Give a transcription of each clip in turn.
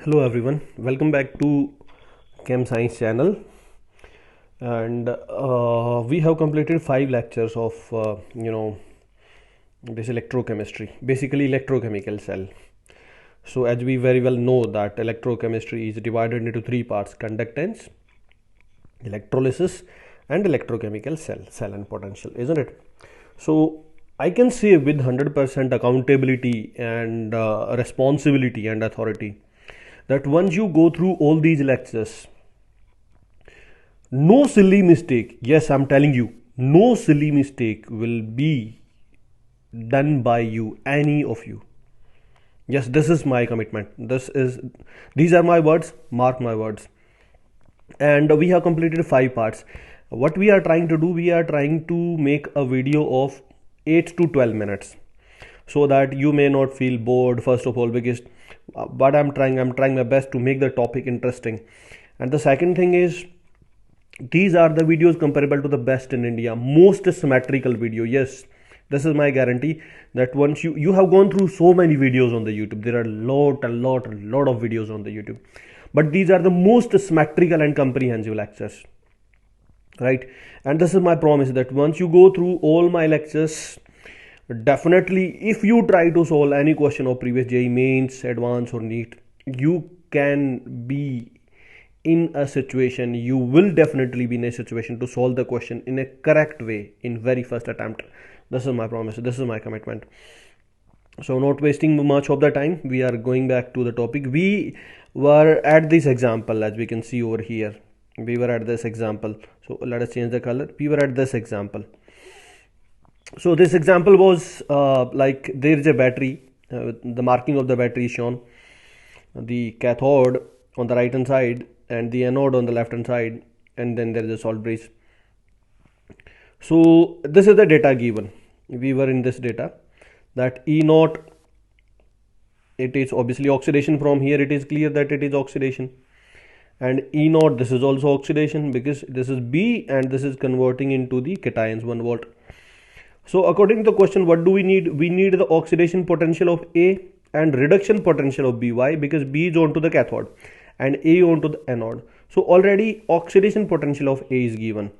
Hello everyone, welcome back to Chem Science channel. And we have completed 5 lectures of this electrochemistry, basically electrochemical cell. So as we very well know that electrochemistry is divided into 3 parts: conductance, electrolysis, and electrochemical cell and potential, isn't it? So I can say with 100% accountability and responsibility and authority that once you go through all these lectures, no silly mistake, yes, I'm telling you, no silly mistake will be done by you, any of you. Yes, this is my commitment. These are my words, mark my words. And we have completed 5 parts. What we are trying to do, we are trying to make a video of 8 to 12 minutes so that you may not feel bored, first of all, because what I'm trying my best to make the topic interesting. And the second thing is, these are the videos comparable to the best in India, most symmetrical video. Yes, this is my guarantee that once you have gone through so many videos on the YouTube, there are a lot of videos on the YouTube, but these are the most symmetrical and comprehensive lectures, right? And this is my promise that once you go through all my lectures, definitely if you try to solve any question of previous JEE mains, advanced or NEET, you can be in a situation, you will definitely be in a situation to solve the question in a correct way in very first attempt. This is my promise, this is my commitment. So not wasting much of the time, we are going back to the topic. We were at this example, as we can see over here, we were at this example. So let us change the color. We were at this example. So this example was like there is a battery, the marking of the battery is shown, the cathode on the right hand side and the anode on the left hand side, and then there is a salt bridge. So this is the data given. We were in this data that E naught, it is obviously oxidation. From here it is clear that it is oxidation, and E naught, this is also oxidation because this is B and this is converting into the cations, 1 volt. So according to the question, what do we need? We need the oxidation potential of A and reduction potential of B. Why? Because B is onto the cathode and A onto the anode. So already oxidation potential of A is given,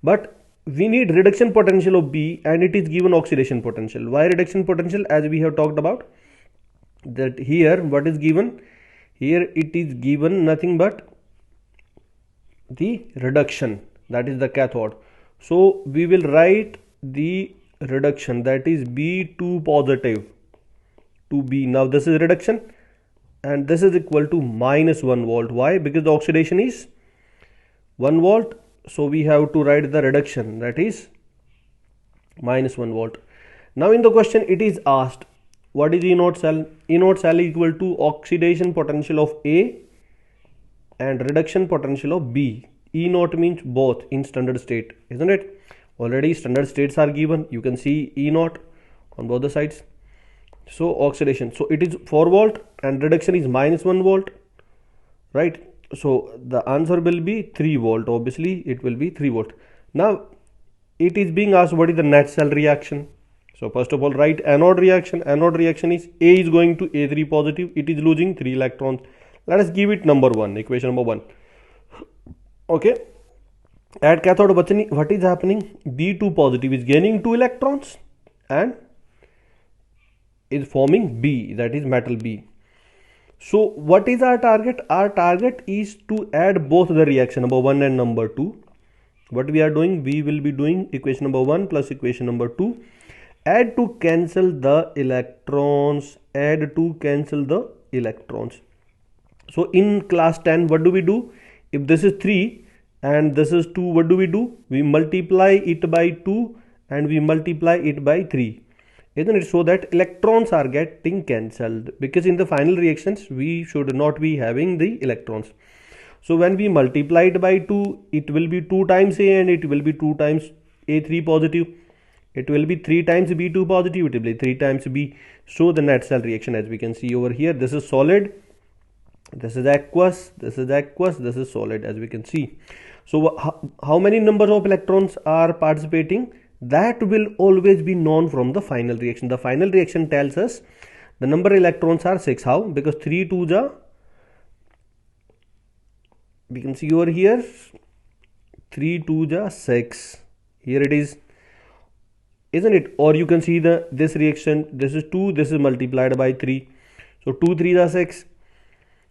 but we need reduction potential of B and it is given oxidation potential. Why reduction potential? As we have talked about that here, what is given? Here it is given nothing but the reduction, that is the cathode. So we will write the reduction, that is B2 positive to B. Now this is reduction and this is equal to minus 1 volt. Why? Because the oxidation is 1 volt. So we have to write the reduction, that is minus 1 volt. Now in the question it is asked, what is E naught cell? E naught cell is equal to oxidation potential of A and reduction potential of B. E naught means both in standard state, isn't it? Already standard states are given. You can see E naught on both the sides. So oxidation, so it is 4 volt and reduction is minus 1 volt, right? So the answer will be 3 volt. Obviously it will be 3 volt. Now it is being asked what is the net cell reaction. So first of all, write anode reaction. Anode reaction is A is going to A3 positive, it is losing 3 electrons. Let us give it number 1, equation number 1. Okay, at cathode what is happening? B2 positive is gaining 2 electrons and is forming B, that is metal B. So what is our target? Our target is to add both the reaction number 1 and number 2. What we are doing? We will be doing equation number 1 plus equation number 2. Add to cancel the electrons. Add to cancel the electrons. So in class 10, what do we do? If this is 3 and this is 2, what do? We multiply it by 2 and we multiply it by 3, isn't it? So that electrons are getting cancelled, because in the final reactions we should not be having the electrons. So when we multiply it by 2, it will be 2 times A and it will be 2 times A3 positive. It will be 3 times B2 positive, it will be 3 times B. So the net cell reaction, as we can see over here, this is solid, this is aqueous, this is aqueous, this is solid, as we can see. So how many numbers of electrons are participating? That will always be known from the final reaction. The final reaction tells us the number of electrons are 6. How? Because 3 2s are we can see over here 3 2 ja 6, here it is, isn't it? Or you can see this reaction, this is 2, this is multiplied by 3, so 2 3 are 6.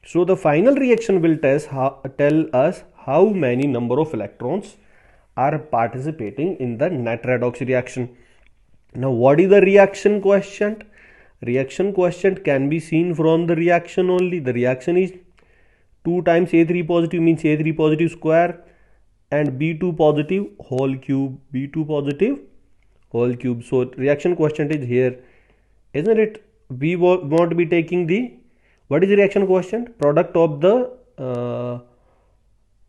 So the final reaction will tell us how many number of electrons are participating in the net redox reaction. Now what is the reaction quotient? Reaction quotient can be seen from the reaction only. The reaction is 2 times A3 positive means A3 positive square and B2 positive whole cube, B2 positive whole cube. So reaction quotient is here, isn't it? We want to be taking the, what is the reaction quotient? Product of the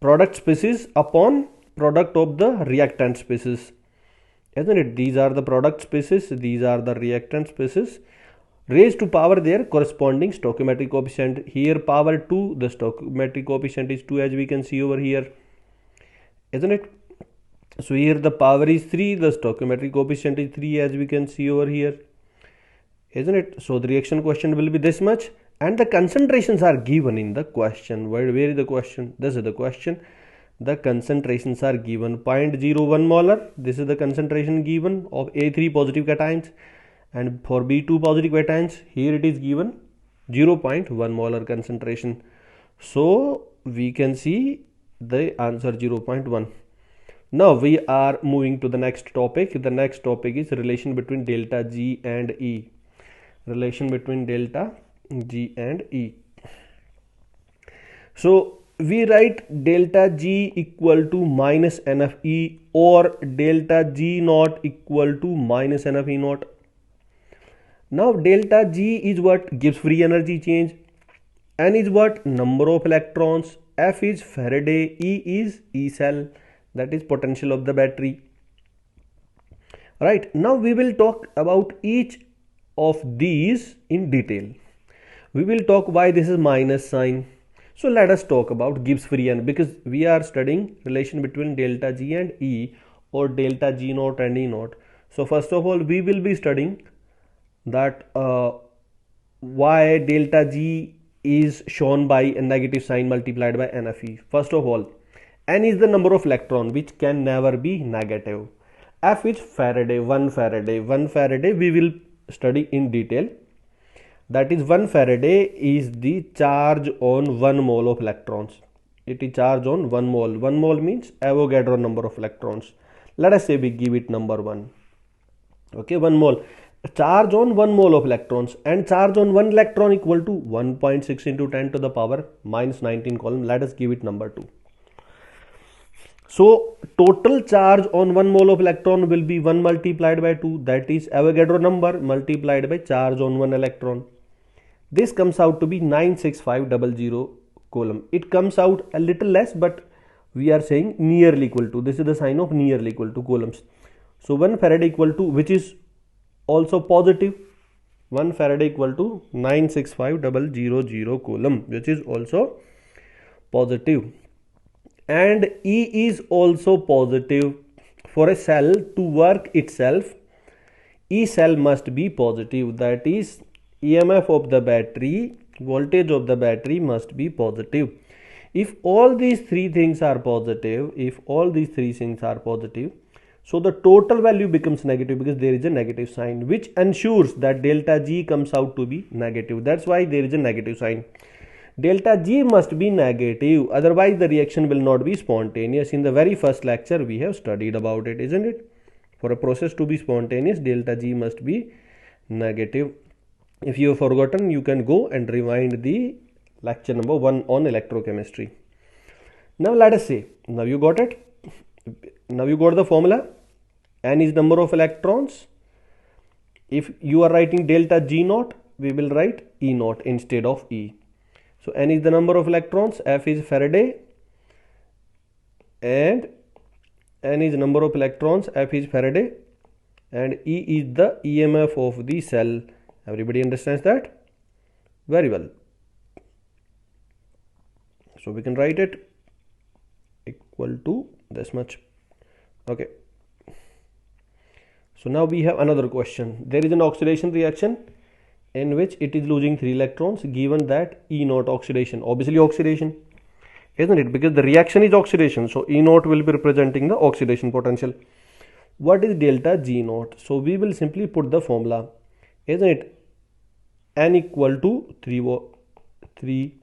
product species upon product of the reactant species, isn't it? These are the product species, these are the reactant species, raised to power their corresponding stoichiometric coefficient. Here power 2, the stoichiometric coefficient is 2 as we can see over here, isn't it? So here the power is 3, the stoichiometric coefficient is 3 as we can see over here, isn't it? So the reaction quotient will be this much, and the concentrations are given in the question. Where is the question? This is the question. The concentrations are given 0.01 molar. This is the concentration given of A3 positive cations, and for B2 positive cations here it is given 0.1 molar concentration. So we can see the answer 0.1. Now we are moving to the next topic. The next topic is relation between delta G and E. Relation between delta G and E. So we write delta G equal to minus NFE or delta G naught equal to minus NFE naught. Now delta G is what gives free energy change, N is what number of electrons, F is Faraday, E is E cell, that is potential of the battery. Right, now we will talk about each of these in detail. We will talk why this is minus sign. So let us talk about Gibbs free energy, because we are studying relation between delta G and E or delta G naught and E naught. So first of all we will be studying that why delta G is shown by a negative sign multiplied by NFE. First of all, N is the number of electron which can never be negative. F is Faraday, 1 Faraday. 1 Faraday we will study in detail. That is 1 Faraday is the charge on 1 mole of electrons. It is charge on 1 mole. 1 mole means Avogadro number of electrons. Let us say we give it number 1. Okay, 1 mole. Charge on 1 mole of electrons, and charge on 1 electron equal to 1.6 into 10 to the power minus 19 coulomb. Let us give it number 2. So total charge on 1 mole of electron will be 1 multiplied by 2, that is Avogadro number multiplied by charge on 1 electron. This comes out to be 96500 coulomb. It comes out a little less, but we are saying nearly equal to. This is the sign of nearly equal to coulombs. So 1 Faraday equal to, which is also positive, 1 Faraday equal to 96500 coulomb, which is also positive. And E is also positive. For a cell to work itself, E cell must be positive, that is EMF of the battery, voltage of the battery must be positive. If all these three things are positive, so the total value becomes negative because there is a negative sign, which ensures that delta G comes out to be negative. That's why there is a negative sign. Delta G must be negative, otherwise the reaction will not be spontaneous. In the very first lecture we have studied about it, isn't it? For a process to be spontaneous, delta G must be negative. If you have forgotten, you can go and rewind the lecture number 1 on electrochemistry. Now let us say, now you got it. Now you got the formula. N is number of electrons. If you are writing delta G naught, we will write E naught instead of E. So N is the number of electrons, F is Faraday, and N is number of electrons, F is Faraday, and E is the EMF of the cell. Everybody understands that? Very well. So we can write it equal to this much. Okay. So now we have another question. There is an oxidation reaction in which it is losing 3 electrons, given that E naught oxidation, obviously oxidation. isn't it? Because the reaction is oxidation, so E naught will be representing the oxidation potential. What is delta G naught? So we will simply put the formula, isn't it? N equal to 3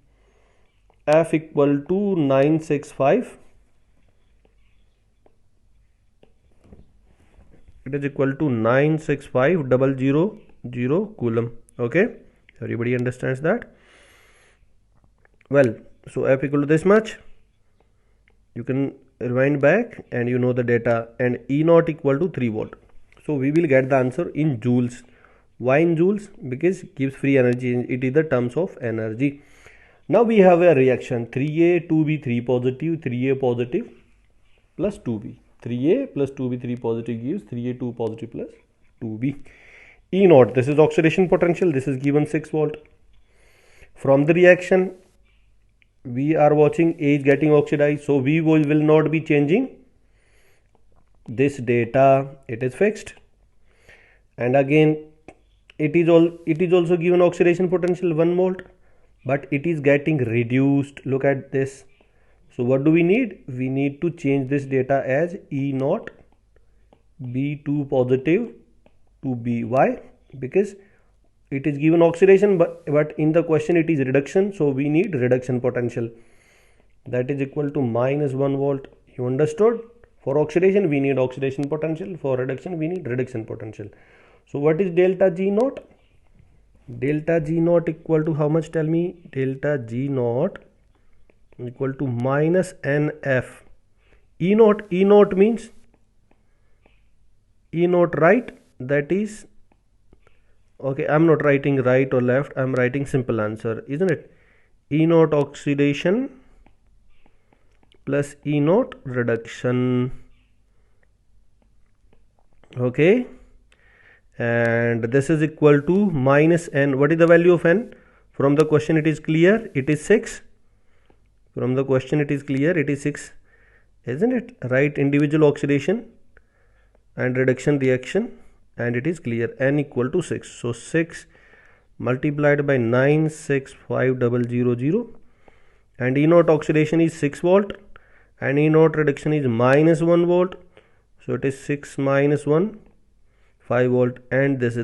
F equal to 965. It is equal to 965,000 coulomb. Okay, everybody understands that? Well, so F equal to this much. You can rewind back and you know the data, and E naught equal to 3 volt. So we will get the answer in joules. Why in joules? Because it gives free energy. It is the terms of energy. Now we have a reaction 3A 2B 3 positive, 3A positive plus 2B. 3A plus 2B 3 positive gives 3A 2 positive plus 2B. E naught, this is oxidation potential. This is given 6 volt. From the reaction, we are watching A is getting oxidized, so we will not be changing this data. It is fixed. And again, it is also given oxidation potential 1 volt, but it is getting reduced. Look at this. So what do we need? We need to change this data as E naught B2 positive to B. Why? Because it is given oxidation, but in the question it is reduction, so we need reduction potential. That is equal to minus 1 volt. You understood? For oxidation we need oxidation potential, for reduction we need reduction potential. So what is delta G naught? Delta G naught equal to how much? Tell me. Delta G naught equal to minus NF. E naught means E naught, right? That is, okay, I'm not writing right or left, I'm writing simple answer, isn't it? E naught oxidation plus E naught reduction. Okay, and this is equal to minus N. What is the value of N? From the question it is clear, it is 6. From the question it is clear, it is 6, isn't it? Right, individual oxidation and reduction reaction, and it is clear. N equal to 6. So 6 multiplied by 965,000, and E naught oxidation is 6 volt and E naught reduction is minus 1 volt. So it is 6 minus 1, 5 volt, and this is